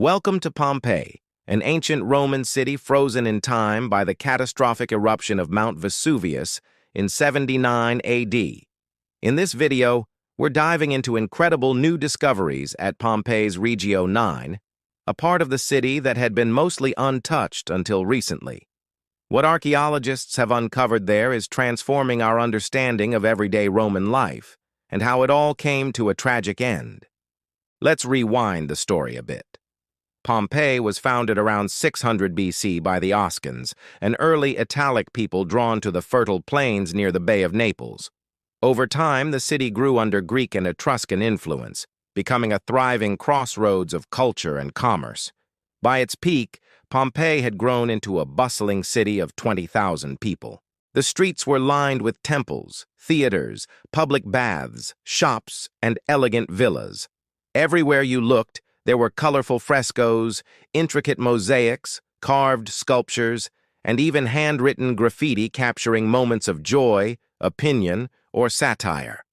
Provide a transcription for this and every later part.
Welcome to Pompeii, an ancient Roman city frozen in time by the catastrophic eruption of Mount Vesuvius in 79 AD. In this video, we're diving into incredible new discoveries at Pompeii's Regio IX, a part of the city that had been mostly untouched until recently. What archaeologists have uncovered there is transforming our understanding of everyday Roman life and how it all came to a tragic end. Let's rewind the story a bit. Pompeii was founded around 600 BC by the Oscans, an early Italic people drawn to the fertile plains near the Bay of Naples. Over time, the city grew under Greek and Etruscan influence, becoming a thriving crossroads of culture and commerce. By its peak, Pompeii had grown into a bustling city of 20,000 people. The streets were lined with temples, theaters, public baths, shops, and elegant villas. Everywhere you looked, there were colorful frescoes, intricate mosaics, carved sculptures, and even handwritten graffiti capturing moments of joy, opinion, or satire.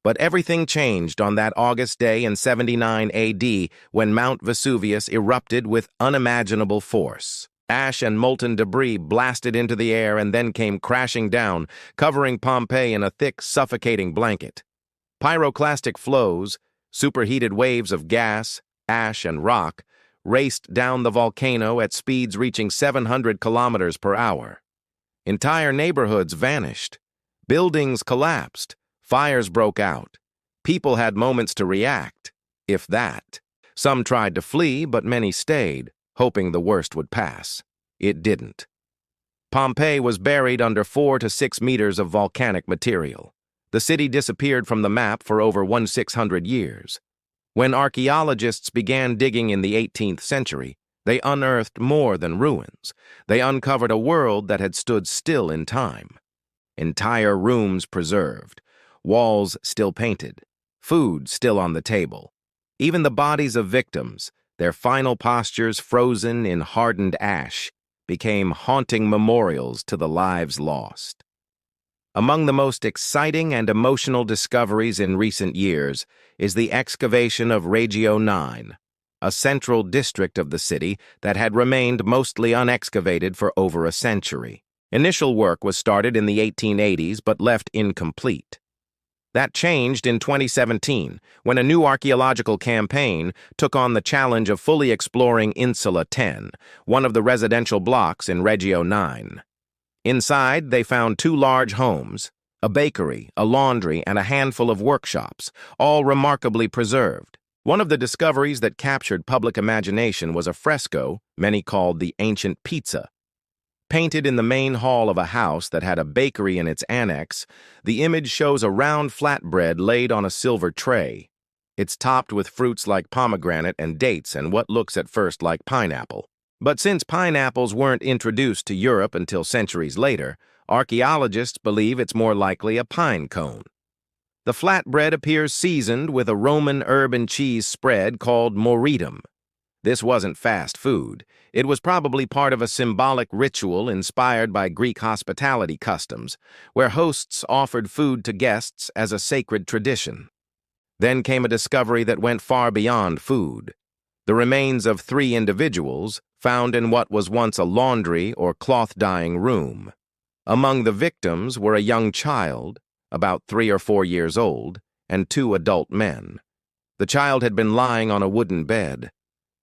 But everything changed on that August day in 79 AD when Mount Vesuvius erupted with unimaginable force. Ash and molten debris blasted into the air and then came crashing down, covering Pompeii in a thick, suffocating blanket. Pyroclastic flows, superheated waves of gas, ash, and rock raced down the volcano at speeds reaching 700 kilometers per hour. Entire neighborhoods vanished. Buildings collapsed. Fires broke out. People had moments to react, if that. Some tried to flee, but many stayed, hoping the worst would pass. It didn't. Pompeii was buried under 4 to 6 meters of volcanic material. The city disappeared from the map for over 1,600 years. When archaeologists began digging in the 18th century, they unearthed more than ruins. They uncovered a world that had stood still in time. Entire rooms preserved, walls still painted, food still on the table. Even the bodies of victims, their final postures frozen in hardened ash, became haunting memorials to the lives lost. Among the most exciting and emotional discoveries in recent years is the excavation of Regio IX, a central district of the city that had remained mostly unexcavated for over a century. Initial work was started in the 1880s but left incomplete. That changed in 2017 when a new archaeological campaign took on the challenge of fully exploring Insula 10, one of the residential blocks in Regio IX. Inside, they found 2 large homes, a bakery, a laundry, and a handful of workshops, all remarkably preserved. One of the discoveries that captured public imagination was a fresco many called the Ancient Pizza. Painted in the main hall of a house that had a bakery in its annex, the image shows a round flatbread laid on a silver tray. It's topped with fruits like pomegranate and dates and what looks at first like pineapple. But since pineapples weren't introduced to Europe until centuries later, archaeologists believe it's more likely a pine cone. The flatbread appears seasoned with a Roman herb and cheese spread called moritum. This wasn't fast food. It was probably part of a symbolic ritual inspired by Greek hospitality customs, where hosts offered food to guests as a sacred tradition. Then came a discovery that went far beyond food. The remains of 3 individuals found in what was once a laundry or cloth-dyeing room. Among the victims were a young child, about 3 or 4 years old, and 2 adult men. The child had been lying on a wooden bed.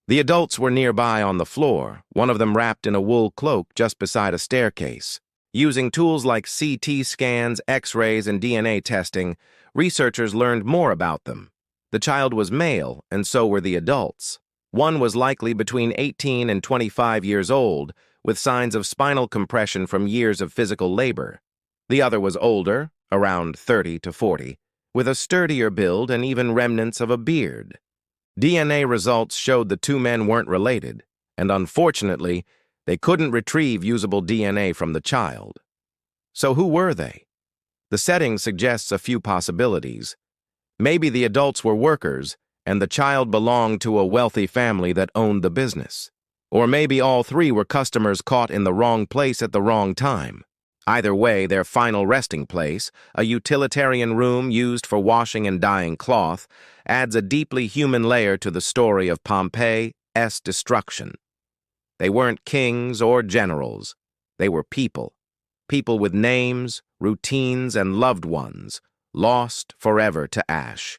The adults were nearby on the floor, one of them wrapped in a wool cloak just beside a staircase. Using tools like CT scans, X-rays, and DNA testing, researchers learned more about them. The child was male, and so were the adults. One was likely between 18 and 25 years old, with signs of spinal compression from years of physical labor. The other was older, around 30 to 40, with a sturdier build and even remnants of a beard. DNA results showed the 2 men weren't related, and unfortunately, they couldn't retrieve usable DNA from the child. So who were they? The setting suggests a few possibilities. Maybe the adults were workers, and the child belonged to a wealthy family that owned the business. Or maybe all 3 were customers caught in the wrong place at the wrong time. Either way, their final resting place, a utilitarian room used for washing and dyeing cloth, adds a deeply human layer to the story of Pompeii destruction. They weren't kings or generals. They were people. People with names, routines, and loved ones, lost forever to ash.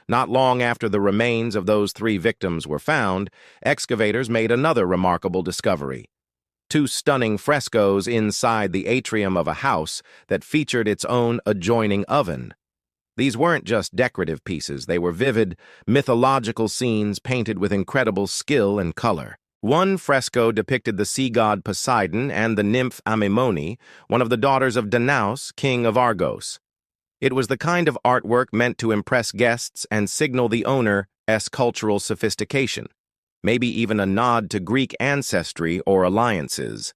Not long after the remains of those 3 victims were found, excavators made another remarkable discovery: 2 stunning frescoes inside the atrium of a house that featured its own adjoining oven. These weren't just decorative pieces, they were vivid, mythological scenes painted with incredible skill and color. One fresco depicted the sea god Poseidon and the nymph Amymone, one of the daughters of Danaus, king of Argos. It was the kind of artwork meant to impress guests and signal the owner's cultural sophistication, maybe even a nod to Greek ancestry or alliances.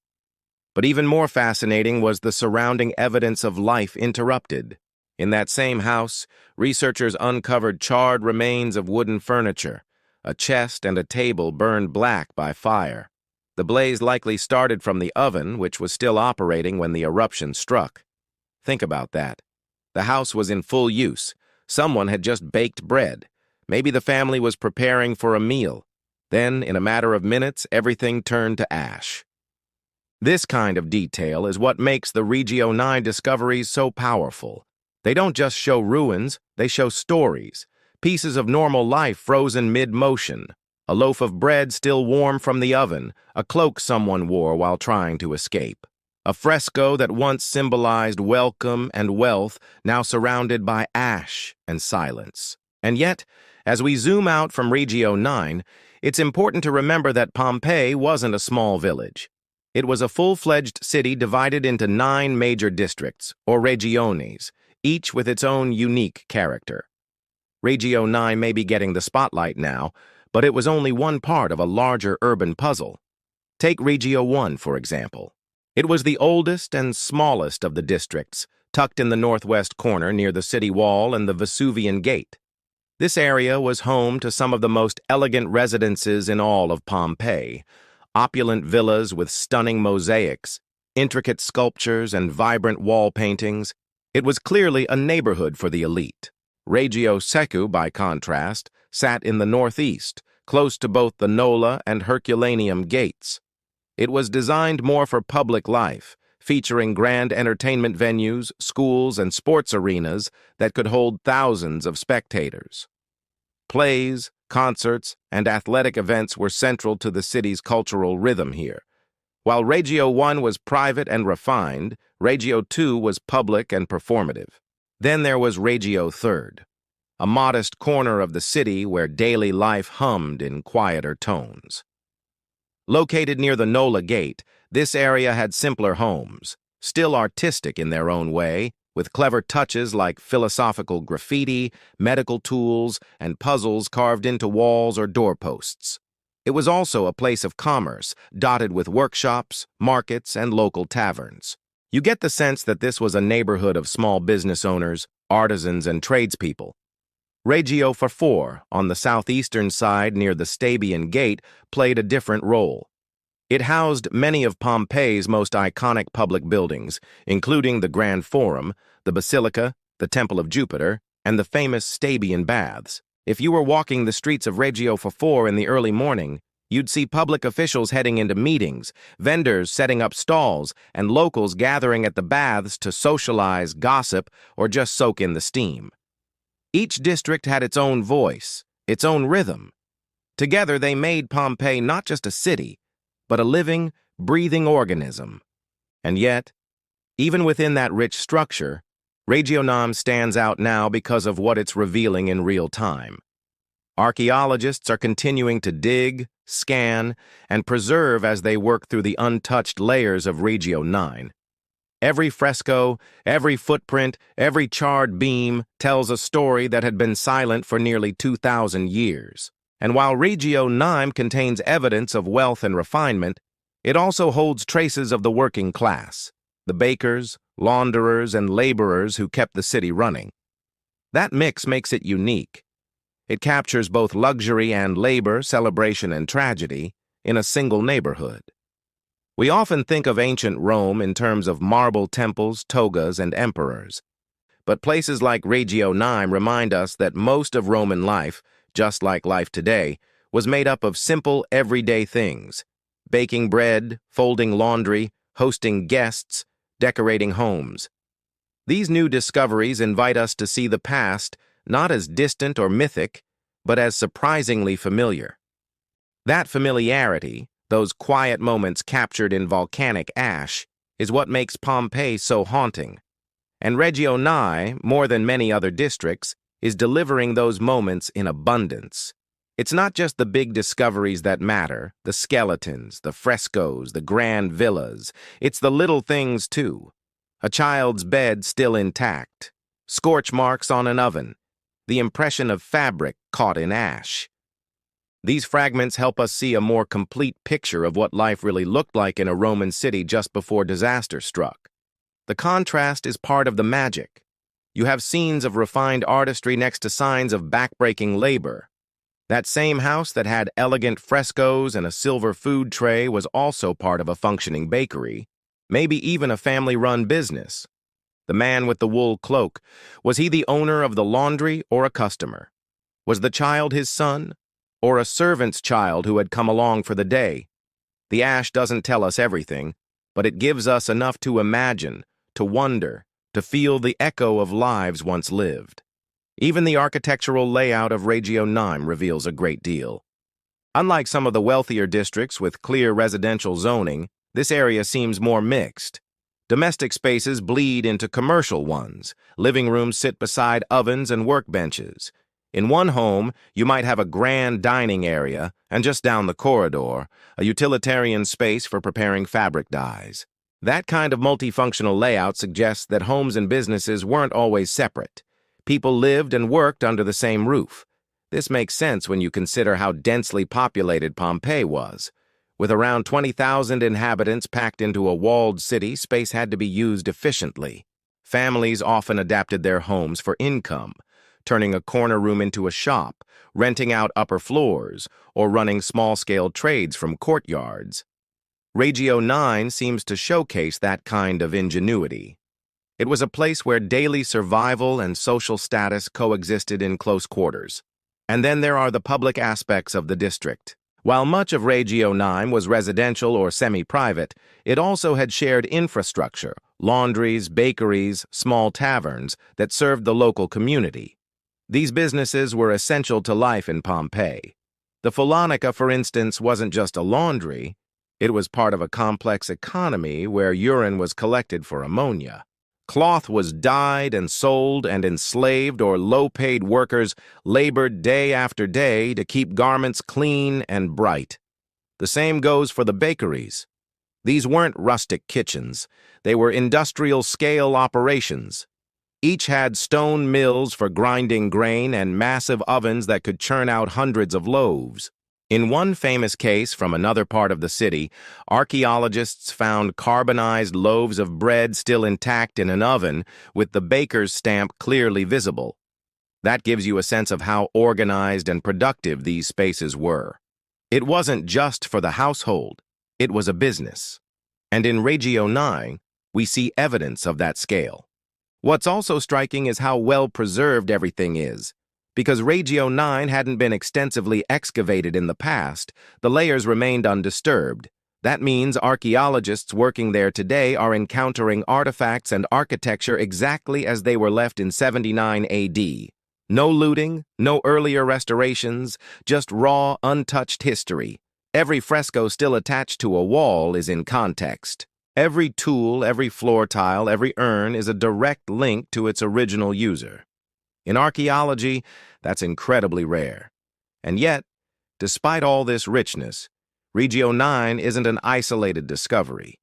But even more fascinating was the surrounding evidence of life interrupted. In that same house, researchers uncovered charred remains of wooden furniture, a chest and a table burned black by fire. The blaze likely started from the oven, which was still operating when the eruption struck. Think about that. The house was in full use. Someone had just baked bread. Maybe the family was preparing for a meal. Then, in a matter of minutes, everything turned to ash. This kind of detail is what makes the Regio IX discoveries so powerful. They don't just show ruins, they show stories. Pieces of normal life frozen mid-motion, a loaf of bread still warm from the oven, a cloak someone wore while trying to escape. A fresco that once symbolized welcome and wealth, now surrounded by ash and silence. And yet, as we zoom out from Regio IX, it's important to remember that Pompei wasn't a small village. It was a full-fledged city divided into 9 major districts, or regiones, each with its own unique character. Regio IX may be getting the spotlight now, but it was only one part of a larger urban puzzle. Take Regio I, for example. It was the oldest and smallest of the districts, tucked in the northwest corner near the city wall and the Vesuvian Gate. This area was home to some of the most elegant residences in all of Pompeii, opulent villas with stunning mosaics, intricate sculptures, and vibrant wall paintings. It was clearly a neighborhood for the elite. Regio IX, by contrast, sat in the northeast, close to both the Nola and Herculaneum gates. It was designed more for public life, featuring grand entertainment venues, schools, and sports arenas that could hold thousands of spectators. Plays, concerts, and athletic events were central to the city's cultural rhythm here. While Regio I was private and refined, Regio II was public and performative. Then there was Regio III, a modest corner of the city where daily life hummed in quieter tones. Located near the Nola Gate, this area had simpler homes, still artistic in their own way, with clever touches like philosophical graffiti, medical tools, and puzzles carved into walls or doorposts. It was also a place of commerce, dotted with workshops, markets, and local taverns. You get the sense that this was a neighborhood of small business owners, artisans, and tradespeople. Regio IV, on the southeastern side near the Stabian Gate, played a different role. It housed many of Pompeii's most iconic public buildings, including the Grand Forum, the Basilica, the Temple of Jupiter, and the famous Stabian Baths. If you were walking the streets of Regio IV in the early morning, you'd see public officials heading into meetings, vendors setting up stalls, and locals gathering at the baths to socialize, gossip, or just soak in the steam. Each district had its own voice, its own rhythm. Together, they made Pompeii not just a city, but a living, breathing organism. And yet, even within that rich structure, Regio IX stands out now because of what it's revealing in real time. Archaeologists are continuing to dig, scan, and preserve as they work through the untouched layers of Regio IX. Every fresco, every footprint, every charred beam tells a story that had been silent for nearly 2,000 years. And while Regio IX contains evidence of wealth and refinement, it also holds traces of the working class, the bakers, launderers, and laborers who kept the city running. That mix makes it unique. It captures both luxury and labor, celebration and tragedy, in a single neighborhood. We often think of ancient Rome in terms of marble temples, togas, and emperors. But places like Regio IX remind us that most of Roman life, just like life today, was made up of simple, everyday things: baking bread, folding laundry, hosting guests, decorating homes. These new discoveries invite us to see the past not as distant or mythic, but as surprisingly familiar. That familiarity, those quiet moments captured in volcanic ash, is what makes Pompeii so haunting. And Regio IX, more than many other districts, is delivering those moments in abundance. It's not just the big discoveries that matter, the skeletons, the frescoes, the grand villas. It's the little things, too. A child's bed still intact, scorch marks on an oven, the impression of fabric caught in ash. These fragments help us see a more complete picture of what life really looked like in a Roman city just before disaster struck. The contrast is part of the magic. You have scenes of refined artistry next to signs of backbreaking labor. That same house that had elegant frescoes and a silver food tray was also part of a functioning bakery, maybe even a family-run business. The man with the wool cloak, was he the owner of the laundry or a customer? Was the child his son, or a servant's child who had come along for the day? The ash doesn't tell us everything, but it gives us enough to imagine, to wonder, to feel the echo of lives once lived. Even the architectural layout of Regio IX reveals a great deal. Unlike some of the wealthier districts with clear residential zoning, this area seems more mixed. Domestic spaces bleed into commercial ones. Living rooms sit beside ovens and workbenches. In one home, you might have a grand dining area, and just down the corridor, a utilitarian space for preparing fabric dyes. That kind of multifunctional layout suggests that homes and businesses weren't always separate. People lived and worked under the same roof. This makes sense when you consider how densely populated Pompeii was. With around 20,000 inhabitants packed into a walled city, space had to be used efficiently. Families often adapted their homes for income, turning a corner room into a shop, renting out upper floors, or running small-scale trades from courtyards. Regio IX seems to showcase that kind of ingenuity. It was a place where daily survival and social status coexisted in close quarters. And then there are the public aspects of the district. While much of Regio IX was residential or semi-private, it also had shared infrastructure, laundries, bakeries, small taverns that served the local community. These businesses were essential to life in Pompeii. The Folonica, for instance, wasn't just a laundry. It was part of a complex economy where urine was collected for ammonia. Cloth was dyed and sold, and enslaved or low-paid workers labored day after day to keep garments clean and bright. The same goes for the bakeries. These weren't rustic kitchens. They were industrial-scale operations. Each had stone mills for grinding grain and massive ovens that could churn out hundreds of loaves. In one famous case from another part of the city, archaeologists found carbonized loaves of bread still intact in an oven with the baker's stamp clearly visible. That gives you a sense of how organized and productive these spaces were. It wasn't just for the household, it was a business. And in Regio IX, we see evidence of that scale. What's also striking is how well preserved everything is. Because Regio IX hadn't been extensively excavated in the past, the layers remained undisturbed. That means archaeologists working there today are encountering artifacts and architecture exactly as they were left in 79 AD. No looting, no earlier restorations, just raw, untouched history. Every fresco still attached to a wall is in context. Every tool, every floor tile, every urn is a direct link to its original user. In archaeology, that's incredibly rare. And yet, despite all this richness, Regio IX isn't an isolated discovery.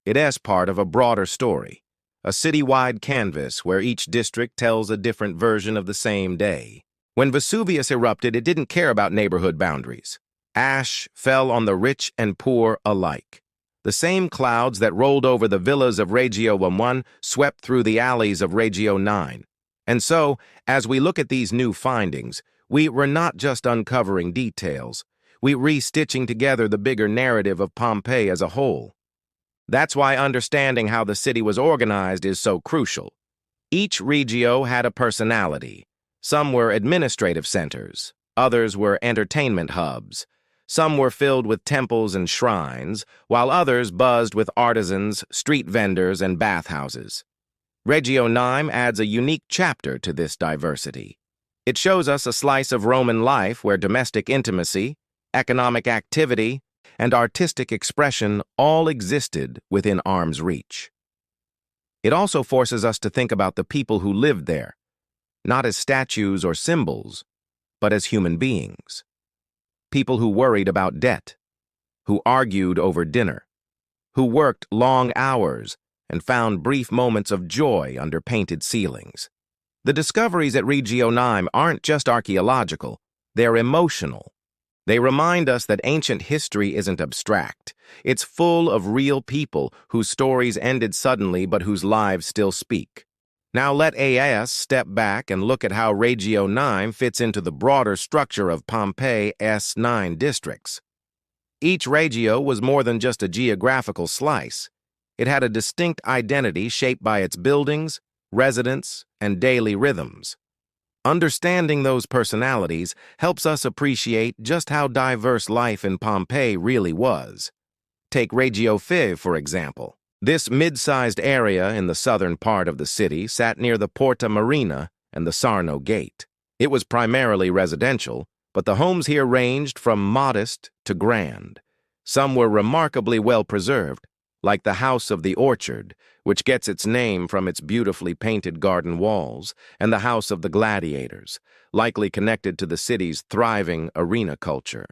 It is part of a broader story, a citywide canvas where each district tells a different version of the same day. When Vesuvius erupted, it didn't care about neighborhood boundaries. Ash fell on the rich and poor alike. The same clouds that rolled over the villas of Regio I swept through the alleys of Regio IX. And so, as we look at these new findings, we were not just uncovering details, we re-stitching together the bigger narrative of Pompeii as a whole. That's why understanding how the city was organized is so crucial. Each regio had a personality. Some were administrative centers, Others were entertainment hubs. Some were filled with temples and shrines, while others buzzed with artisans, street vendors, and bathhouses. Regio IX adds a unique chapter to this diversity. It shows us a slice of Roman life where domestic intimacy, economic activity, and artistic expression all existed within arm's reach. It also forces us to think about the people who lived there, not as statues or symbols, but as human beings. People who worried about debt, who argued over dinner, who worked long hours and found brief moments of joy under painted ceilings. The discoveries at Regio IX aren't just archaeological, they're emotional. They remind us that ancient history isn't abstract. It's full of real people whose stories ended suddenly but whose lives still speak. Now let us step back and look at how Regio IX fits into the broader structure of Pompei's 9 districts. Each regio was more than just a geographical slice. It had a distinct identity shaped by its buildings, residents, and daily rhythms. Understanding those personalities helps us appreciate just how diverse life in Pompeii really was. Take Regio IX, for example. This mid-sized area in the southern part of the city sat near the Porta Marina and the Sarno Gate. It was primarily residential, but the homes here ranged from modest to grand. Some were remarkably well preserved, like the House of the Orchard, which gets its name from its beautifully painted garden walls, and the House of the Gladiators, likely connected to the city's thriving arena culture.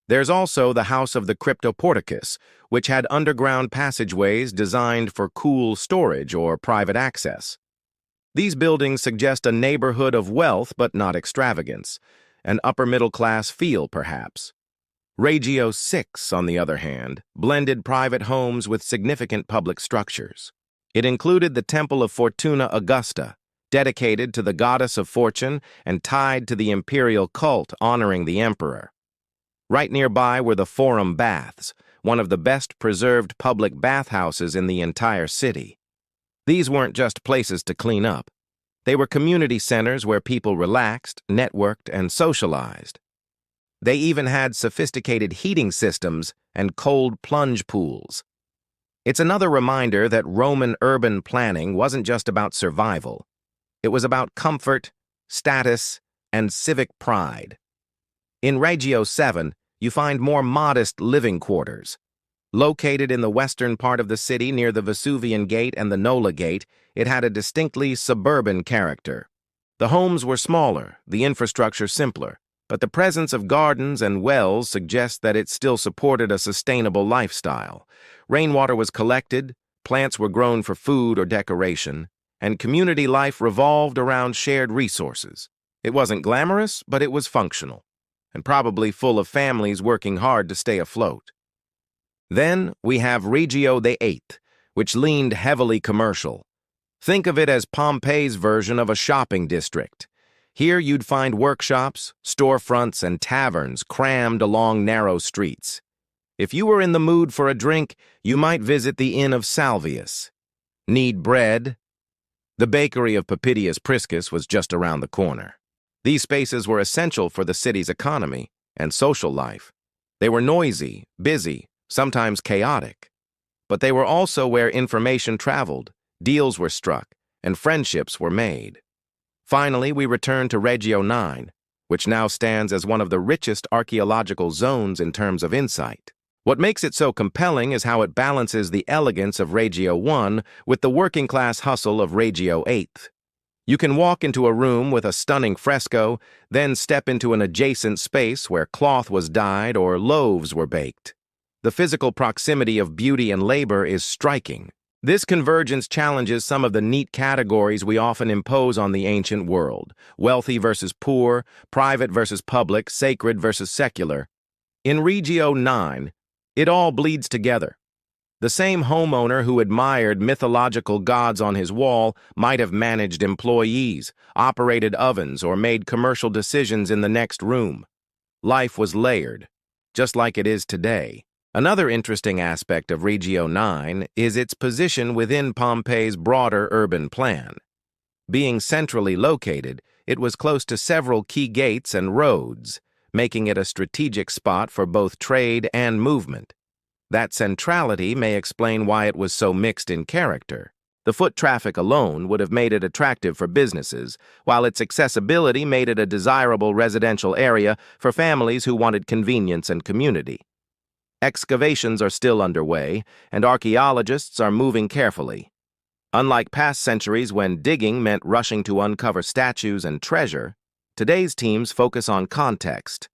There's also the House of the Cryptoporticus, which had underground passageways designed for cool storage or private access. These buildings suggest a neighborhood of wealth but not extravagance, an upper-middle-class feel perhaps. Regio VI, on the other hand, blended private homes with significant public structures. It included the Temple of Fortuna Augusta, dedicated to the goddess of fortune and tied to the imperial cult honoring the emperor. Right nearby were the Forum Baths, one of the best-preserved public bathhouses in the entire city. These weren't just places to clean up. They were community centers where people relaxed, networked, and socialized. They even had sophisticated heating systems and cold plunge pools. It's another reminder that Roman urban planning wasn't just about survival. It was about comfort, status, and civic pride. In Regio VII, you find more modest living quarters. Located in the western part of the city near the Vesuvian Gate and the Nola Gate, it had a distinctly suburban character. The homes were smaller, the infrastructure simpler, but the presence of gardens and wells suggests that it still supported a sustainable lifestyle. Rainwater was collected, plants were grown for food or decoration, and community life revolved around shared resources. It wasn't glamorous, but it was functional, and probably full of families working hard to stay afloat. Then we have Regio VIII, which leaned heavily commercial. Think of it as Pompeii's version of a shopping district. Here you'd find workshops, storefronts, and taverns crammed along narrow streets. If you were in the mood for a drink, you might visit the Inn of Salvius. Need bread? The bakery of Papidius Priscus was just around the corner. These spaces were essential for the city's economy and social life. They were noisy, busy, sometimes chaotic. But they were also where information traveled, deals were struck, and friendships were made. Finally, we return to Regio IX, which now stands as one of the richest archaeological zones in terms of insight. What makes it so compelling is how it balances the elegance of Regio I with the working-class hustle of Regio VIII. You can walk into a room with a stunning fresco, then step into an adjacent space where cloth was dyed or loaves were baked. The physical proximity of beauty and labor is striking. This convergence challenges some of the neat categories we often impose on the ancient world: wealthy versus poor, private versus public, sacred versus secular. In Regio IX, it all bleeds together. The same homeowner who admired mythological gods on his wall might have managed employees, operated ovens, or made commercial decisions in the next room. Life was layered, just like it is today. Another interesting aspect of Regio IX is its position within Pompeii's broader urban plan. Being centrally located, it was close to several key gates and roads. making it a strategic spot for both trade and movement. That centrality may explain why it was so mixed in character. The foot traffic alone would have made it attractive for businesses, while its accessibility made it a desirable residential area for families who wanted convenience and community. Excavations are still underway, and archaeologists are moving carefully. Unlike past centuries when digging meant rushing to uncover statues and treasure, today's teams focus on context.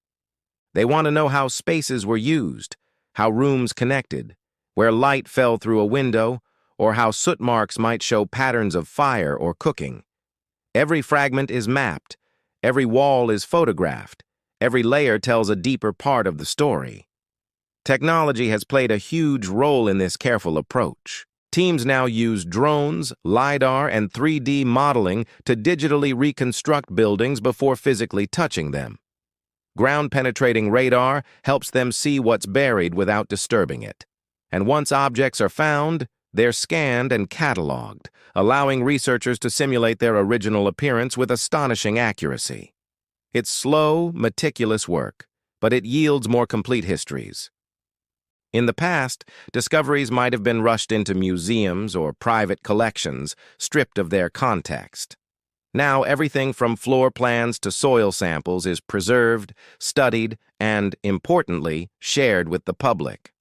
They want to know how spaces were used, how rooms connected, where light fell through a window, or how soot marks might show patterns of fire or cooking. Every fragment is mapped, every wall is photographed, every layer tells a deeper part of the story. Technology has played a huge role in this careful approach. Teams now use drones, LiDAR, and 3D modeling to digitally reconstruct buildings before physically touching them. Ground-penetrating radar helps them see what's buried without disturbing it. And once objects are found, they're scanned and cataloged, allowing researchers to simulate their original appearance with astonishing accuracy. It's slow, meticulous work, but it yields more complete histories. In the past, discoveries might have been rushed into museums or private collections, stripped of their context. Now, everything from floor plans to soil samples is preserved, studied, and, importantly, shared with the public.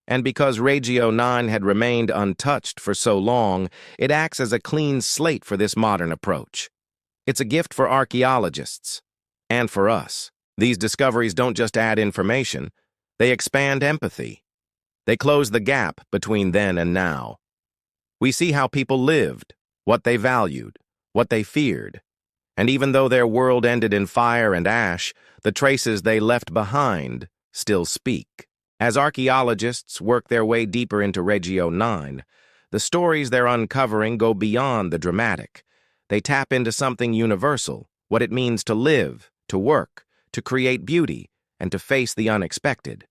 And because Regio IX had remained untouched for so long, it acts as a clean slate for this modern approach. It's a gift for archaeologists, and for us. These discoveries don't just add information, they expand empathy. They close the gap between then and now. We see how people lived, what they valued, what they feared. And even though their world ended in fire and ash, the traces they left behind still speak. As archaeologists work their way deeper into Regio IX, the stories they're uncovering go beyond the dramatic. They tap into something universal, what it means to live, to work, to create beauty, and to face the unexpected.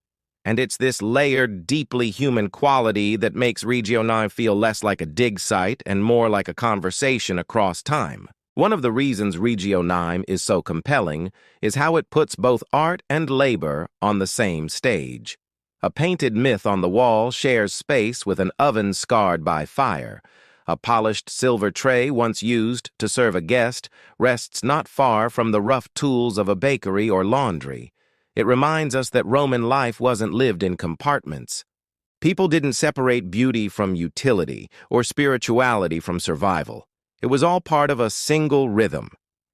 And it's this layered, deeply human quality that makes Regio IX feel less like a dig site and more like a conversation across time. One of the reasons Regio IX is so compelling is how it puts both art and labor on the same stage. A painted myth on the wall shares space with an oven scarred by fire. A polished silver tray once used to serve a guest rests not far from the rough tools of a bakery or laundry. It reminds us that Roman life wasn't lived in compartments. People didn't separate beauty from utility or spirituality from survival. It was all part of a single rhythm,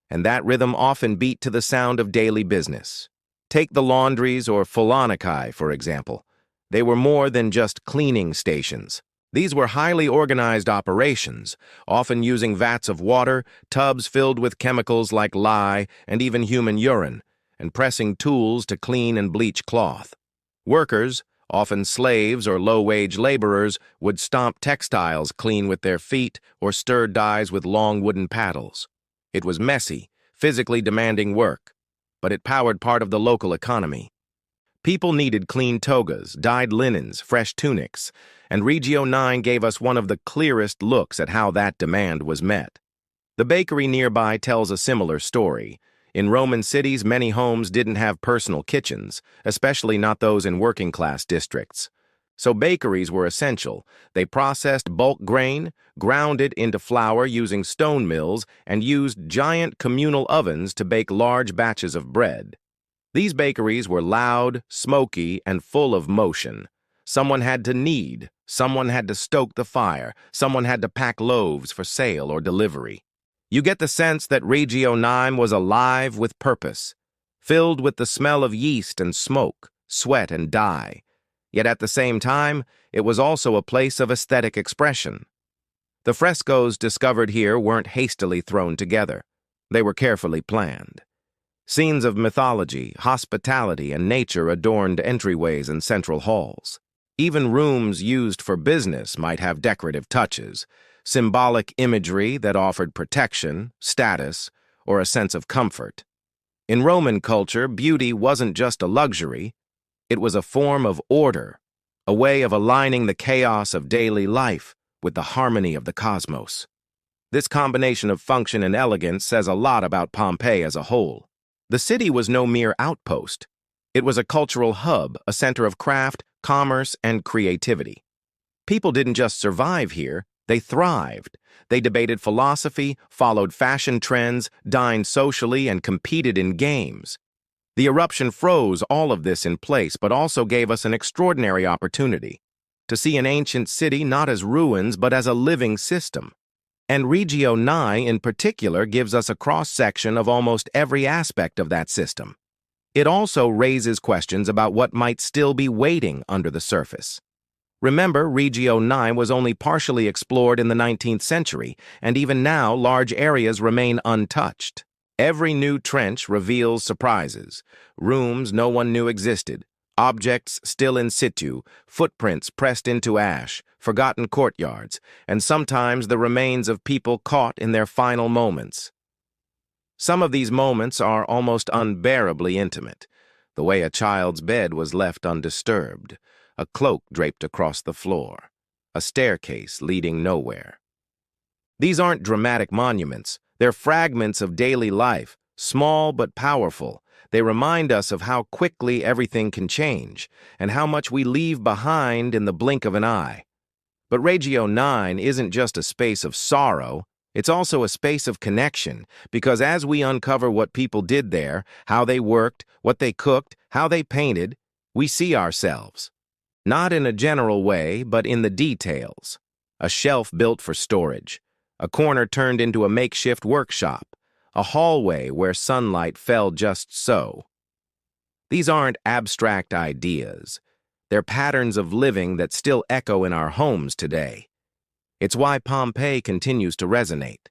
and that rhythm often beat to the sound of daily business. Take the laundries or Pholonici, for example. They were more than just cleaning stations. These were highly organized operations, often using vats of water, tubs filled with chemicals like lye, and even human urine, and pressing tools to clean and bleach cloth. Workers, often slaves or low-wage laborers, would stomp textiles clean with their feet or stir dyes with long wooden paddles. It was messy, physically demanding work, but it powered part of the local economy. People needed clean togas, dyed linens, fresh tunics, and Regio IX gave us one of the clearest looks at how that demand was met. The bakery nearby tells a similar story. In Roman cities, many homes didn't have personal kitchens, especially not those in working-class districts. So bakeries were essential. They processed bulk grain, ground it into flour using stone mills, and used giant communal ovens to bake large batches of bread. These bakeries were loud, smoky, and full of motion. Someone had to knead, someone had to stoke the fire, someone had to pack loaves for sale or delivery. You get the sense that Regio IX was alive with purpose, filled with the smell of yeast and smoke, sweat and dye. Yet at the same time, it was also a place of aesthetic expression. The frescoes discovered here weren't hastily thrown together. They were carefully planned. Scenes of mythology, hospitality, and nature adorned entryways and central halls. Even rooms used for business might have decorative touches, symbolic imagery that offered protection, status, or a sense of comfort. In Roman culture, beauty wasn't just a luxury, it was a form of order, a way of aligning the chaos of daily life with the harmony of the cosmos. This combination of function and elegance says a lot about Pompeii as a whole. The city was no mere outpost. It was a cultural hub, a center of craft, commerce, and creativity. People didn't just survive here, they thrived. They debated philosophy, followed fashion trends, dined socially, and competed in games. The eruption froze all of this in place, but also gave us an extraordinary opportunity to see an ancient city not as ruins, but as a living system. And Regio IX in particular gives us a cross-section of almost every aspect of that system. It also raises questions about what might still be waiting under the surface. Remember, Regio IX was only partially explored in the 19th century, and even now large areas remain untouched. Every new trench reveals surprises, rooms no one knew existed, objects still in situ, footprints pressed into ash, forgotten courtyards, and sometimes the remains of people caught in their final moments. Some of these moments are almost unbearably intimate, the way a child's bed was left undisturbed, a cloak draped across the floor, a staircase leading nowhere. These aren't dramatic monuments, they're fragments of daily life, small but powerful. They remind us of how quickly everything can change, and how much we leave behind in the blink of an eye. But Regio IX isn't just a space of sorrow, it's also a space of connection, because as we uncover what people did there, how they worked, what they cooked, how they painted, we see ourselves. Not in a general way, but in the details. A shelf built for storage, a corner turned into a makeshift workshop, a hallway where sunlight fell just so. These aren't abstract ideas. They're patterns of living that still echo in our homes today. It's why Pompeii continues to resonate.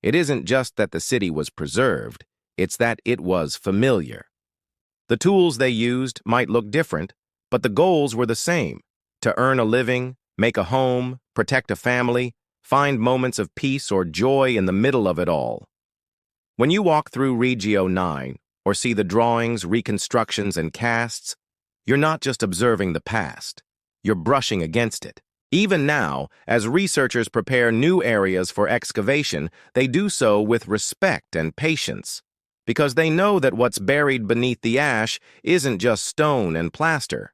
It isn't just that the city was preserved, it's that it was familiar. The tools they used might look different, but the goals were the same: to earn a living, make a home, protect a family, find moments of peace or joy in the middle of it all. When you walk through Regio IX, or see the drawings, reconstructions, and casts, you're not just observing the past, you're brushing against it. Even now, as researchers prepare new areas for excavation, they do so with respect and patience, because they know that what's buried beneath the ash isn't just stone and plaster.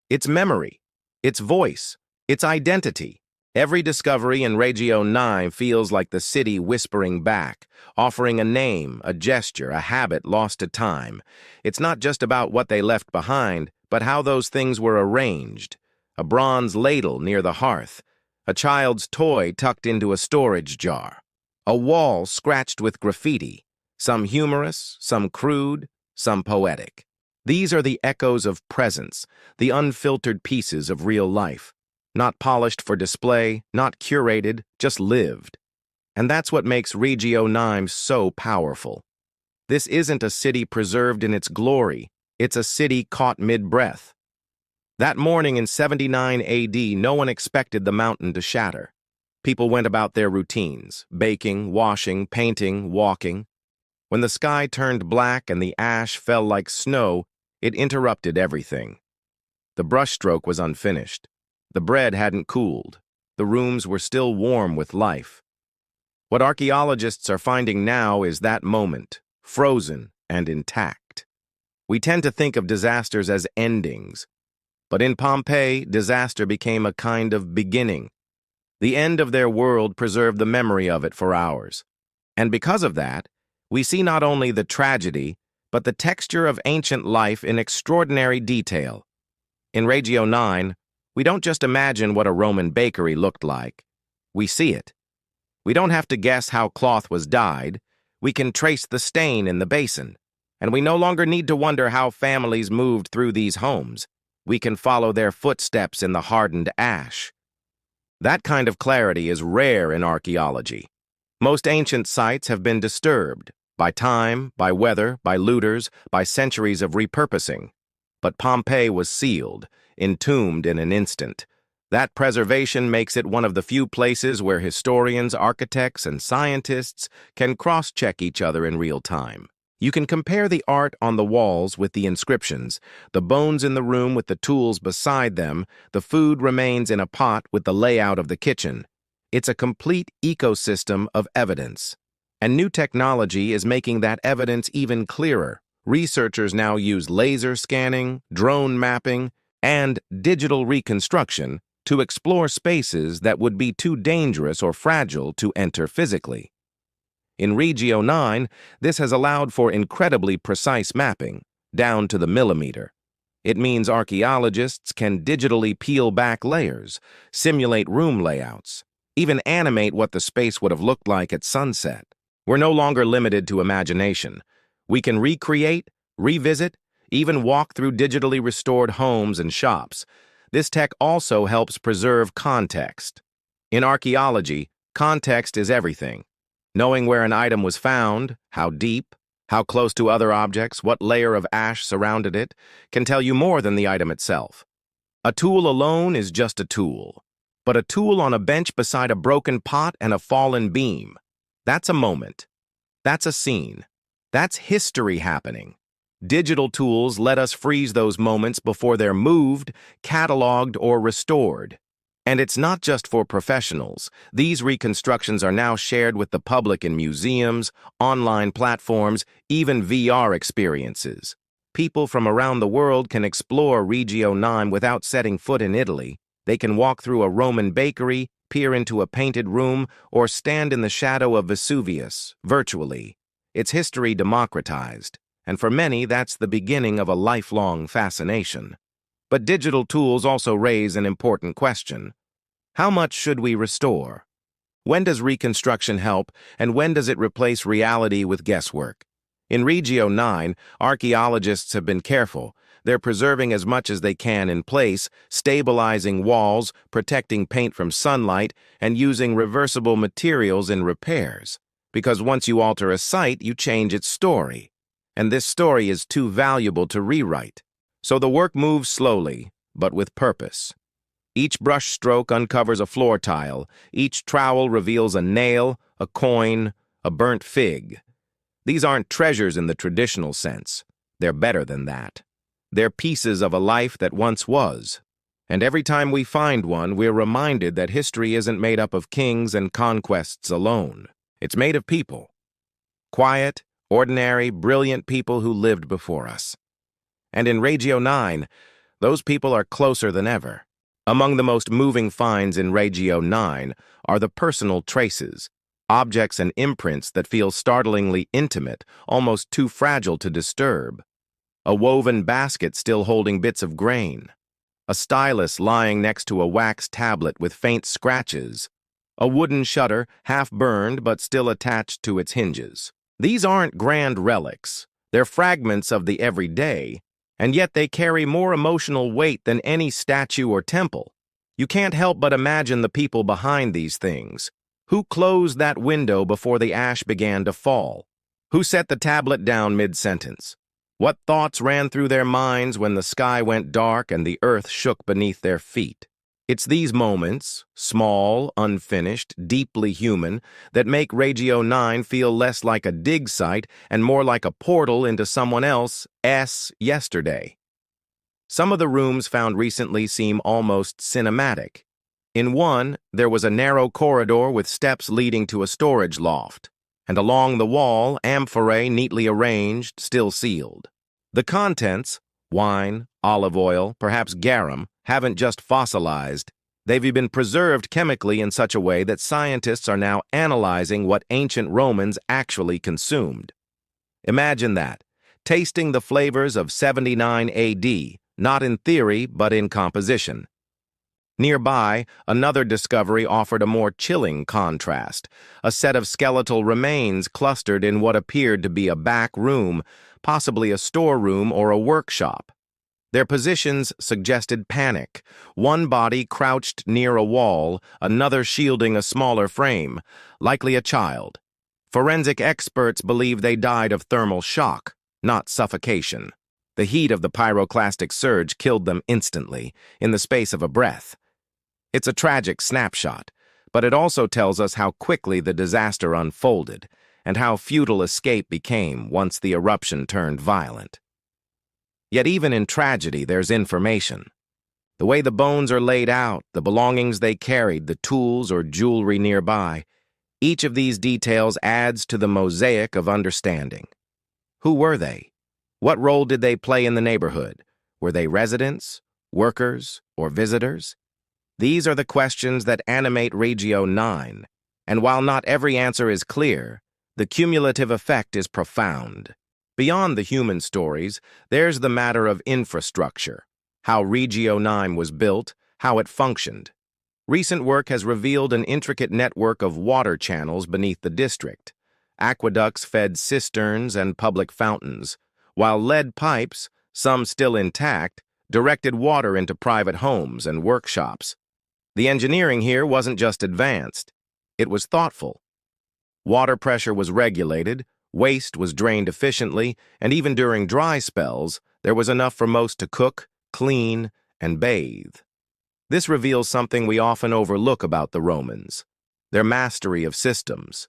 It's memory, it's voice, it's identity. Every discovery in Regio IX feels like the city whispering back, offering a name, a gesture, a habit lost to time. It's not just about what they left behind, but how those things were arranged. A bronze ladle near the hearth, a child's toy tucked into a storage jar, a wall scratched with graffiti, some humorous, some crude, some poetic. These are the echoes of presence, the unfiltered pieces of real life. Not polished for display, not curated, just lived. And that's what makes Regio IX so powerful. This isn't a city preserved in its glory, it's a city caught mid-breath. That morning in 79 AD, no one expected the mountain to shatter. People went about their routines, baking, washing, painting, walking. When the sky turned black and the ash fell like snow, it interrupted everything. The brushstroke was unfinished. The bread hadn't cooled. The rooms were still warm with life. What archaeologists are finding now is that moment, frozen and intact. We tend to think of disasters as endings, but in Pompeii, disaster became a kind of beginning. The end of their world preserved the memory of it for ours. And because of that, we see not only the tragedy, but the texture of ancient life in extraordinary detail. In Regio IX, we don't just imagine what a Roman bakery looked like. We see it. We don't have to guess how cloth was dyed. We can trace the stain in the basin. And we no longer need to wonder how families moved through these homes. We can follow their footsteps in the hardened ash. That kind of clarity is rare in archaeology. Most ancient sites have been disturbed by time, by weather, by looters, by centuries of repurposing. But Pompeii was sealed, entombed in an instant. That preservation makes it one of the few places where historians, architects, and scientists can cross-check each other in real time. You can compare the art on the walls with the inscriptions, the bones in the room with the tools beside them, the food remains in a pot with the layout of the kitchen. It's a complete ecosystem of evidence. And new technology is making that evidence even clearer. Researchers now use laser scanning, drone mapping, and digital reconstruction to explore spaces that would be too dangerous or fragile to enter physically. In Regio IX, this has allowed for incredibly precise mapping, down to the millimeter. It means archaeologists can digitally peel back layers, simulate room layouts, even animate what the space would have looked like at sunset. We're no longer limited to imagination. We can recreate, revisit, even walk through digitally restored homes and shops. This tech also helps preserve context. In archaeology, context is everything. Knowing where an item was found, how deep, how close to other objects, what layer of ash surrounded it, can tell you more than the item itself. A tool alone is just a tool, but a tool on a bench beside a broken pot and a fallen beam, that's a moment. That's a scene. That's history happening. Digital tools let us freeze those moments before they're moved, cataloged, or restored. And it's not just for professionals. These reconstructions are now shared with the public in museums, online platforms, even VR experiences. People from around the world can explore Regio IX without setting foot in Italy. They can walk through a Roman bakery, peer into a painted room, or stand in the shadow of Vesuvius, virtually. It's history democratized, and for many, that's the beginning of a lifelong fascination. But digital tools also raise an important question. How much should we restore? When does reconstruction help, and when does it replace reality with guesswork? In Regio IX, archaeologists have been careful. They're preserving as much as they can in place, stabilizing walls, protecting paint from sunlight, and using reversible materials in repairs. Because once you alter a site, you change its story. And this story is too valuable to rewrite. So the work moves slowly, but with purpose. Each brush stroke uncovers a floor tile. Each trowel reveals a nail, a coin, a burnt fig. These aren't treasures in the traditional sense. They're better than that. They're pieces of a life that once was. And every time we find one, we're reminded that history isn't made up of kings and conquests alone. It's made of people. Quiet, ordinary, brilliant people who lived before us. And in Regio IX, those people are closer than ever. Among the most moving finds in Regio IX are the personal traces, objects and imprints that feel startlingly intimate, almost too fragile to disturb. A woven basket still holding bits of grain. A stylus lying next to a wax tablet with faint scratches. A wooden shutter, half burned but still attached to its hinges. These aren't grand relics. They're fragments of the everyday, and yet they carry more emotional weight than any statue or temple. You can't help but imagine the people behind these things. Who closed that window before the ash began to fall? Who set the tablet down mid-sentence? What thoughts ran through their minds when the sky went dark and the earth shook beneath their feet? It's these moments, small, unfinished, deeply human, that make Regio IX feel less like a dig site and more like a portal into someone else's yesterday. Some of the rooms found recently seem almost cinematic. In one, there was a narrow corridor with steps leading to a storage loft, and along the wall, amphorae neatly arranged, still sealed. The contents, wine, olive oil, perhaps garum, haven't just fossilized. They've been preserved chemically in such a way that scientists are now analyzing what ancient Romans actually consumed. Imagine that, tasting the flavors of 79 AD, not in theory, but in composition. Nearby, another discovery offered a more chilling contrast, a set of skeletal remains clustered in what appeared to be a back room, possibly a storeroom or a workshop. Their positions suggested panic, one body crouched near a wall, another shielding a smaller frame, likely a child. Forensic experts believe they died of thermal shock, not suffocation. The heat of the pyroclastic surge killed them instantly, in the space of a breath. It's a tragic snapshot, but it also tells us how quickly the disaster unfolded, and how futile escape became once the eruption turned violent. Yet even in tragedy, there's information. The way the bones are laid out, the belongings they carried, the tools or jewelry nearby, each of these details adds to the mosaic of understanding. Who were they? What role did they play in the neighborhood? Were they residents, workers, or visitors? These are the questions that animate Regio IX, and while not every answer is clear, the cumulative effect is profound. Beyond the human stories, there's the matter of infrastructure, how Regio IX was built, how it functioned. Recent work has revealed an intricate network of water channels beneath the district. Aqueducts fed cisterns and public fountains, while lead pipes, some still intact, directed water into private homes and workshops. The engineering here wasn't just advanced, it was thoughtful. Water pressure was regulated, waste was drained efficiently, and even during dry spells, there was enough for most to cook, clean, and bathe. This reveals something we often overlook about the Romans, their mastery of systems.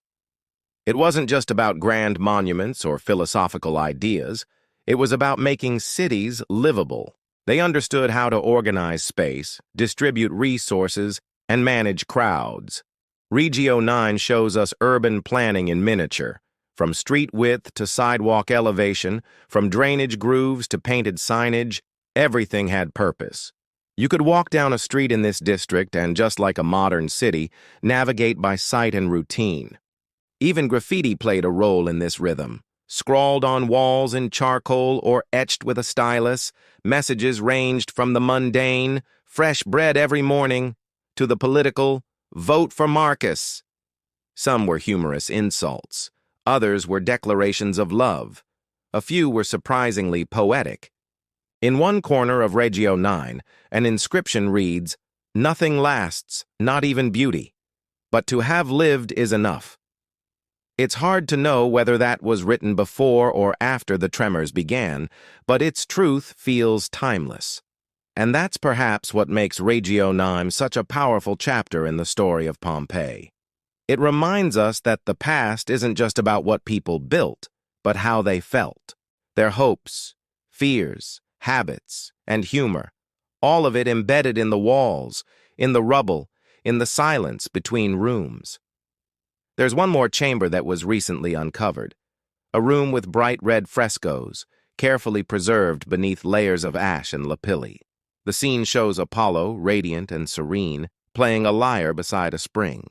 It wasn't just about grand monuments or philosophical ideas, it was about making cities livable. They understood how to organize space, distribute resources, and manage crowds. Regio IX shows us urban planning in miniature, from street width to sidewalk elevation, from drainage grooves to painted signage, everything had purpose. You could walk down a street in this district and, just like a modern city, navigate by sight and routine. Even graffiti played a role in this rhythm. Scrawled on walls in charcoal or etched with a stylus, messages ranged from the mundane, fresh bread every morning, to the political, vote for Marcus. Some were humorous insults. Others were declarations of love. A few were surprisingly poetic. In one corner of Regio IX, an inscription reads, "Nothing lasts, not even beauty. But to have lived is enough." It's hard to know whether that was written before or after the tremors began, but its truth feels timeless. And that's perhaps what makes Regio IX such a powerful chapter in the story of Pompeii. It reminds us that the past isn't just about what people built, but how they felt. Their hopes, fears, habits, and humor, all of it embedded in the walls, in the rubble, in the silence between rooms. There's one more chamber that was recently uncovered, a room with bright red frescoes, carefully preserved beneath layers of ash and lapilli. The scene shows Apollo, radiant and serene, playing a lyre beside a spring.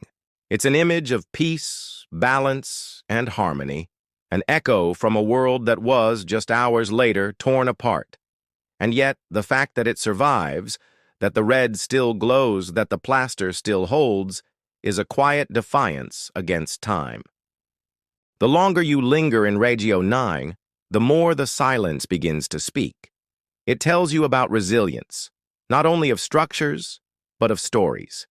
It's an image of peace, balance, and harmony, an echo from a world that was, just hours later, torn apart. And yet, the fact that it survives, that the red still glows, that the plaster still holds, is a quiet defiance against time. The longer you linger in Regio IX, the more the silence begins to speak. It tells you about resilience, not only of structures, but of stories.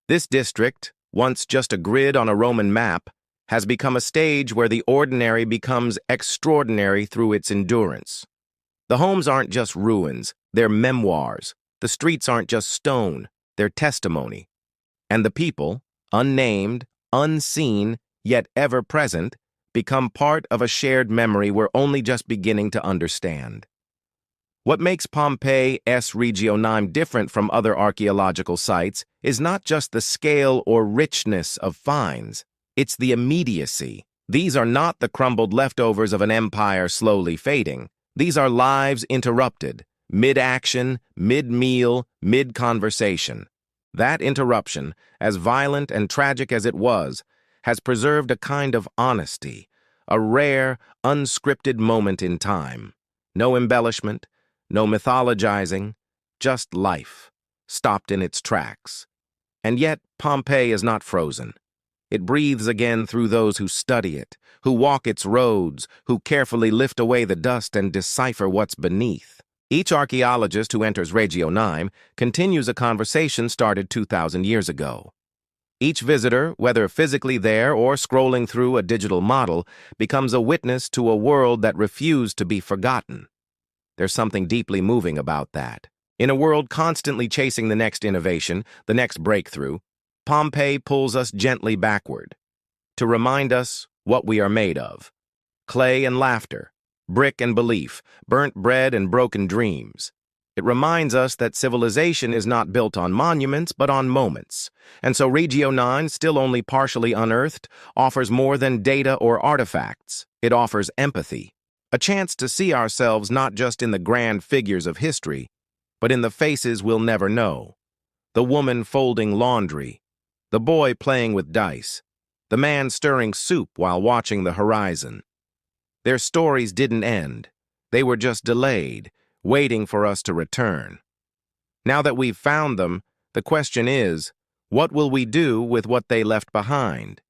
This district, once just a grid on a Roman map, has become a stage where the ordinary becomes extraordinary through its endurance. The homes aren't just ruins, they're memoirs. The streets aren't just stone, they're testimony. And the people, unnamed, unseen, yet ever present, become part of a shared memory we're only just beginning to understand. What makes Pompeii's Regio IX different from other archaeological sites is not just the scale or richness of finds, it's the immediacy. These are not the crumbled leftovers of an empire slowly fading. These are lives interrupted, mid-action, mid-meal, mid-conversation. That interruption, as violent and tragic as it was, has preserved a kind of honesty, a rare, unscripted moment in time. No embellishment, no mythologizing, just life, stopped in its tracks. And yet, Pompeii is not frozen. It breathes again through those who study it, who walk its roads, who carefully lift away the dust and decipher what's beneath. Each archaeologist who enters Regio IX continues a conversation started 2,000 years ago. Each visitor, whether physically there or scrolling through a digital model, becomes a witness to a world that refused to be forgotten. There's something deeply moving about that. In a world constantly chasing the next innovation, the next breakthrough, Pompeii pulls us gently backward to remind us what we are made of. Clay and laughter, brick and belief, burnt bread and broken dreams. It reminds us that civilization is not built on monuments, but on moments. And so Regio IX, still only partially unearthed, offers more than data or artifacts. It offers empathy. A chance to see ourselves not just in the grand figures of history, but in the faces we'll never know. The woman folding laundry, the boy playing with dice, the man stirring soup while watching the horizon. Their stories didn't end. They were just delayed, waiting for us to return. Now that we've found them, the question is, what will we do with what they left behind?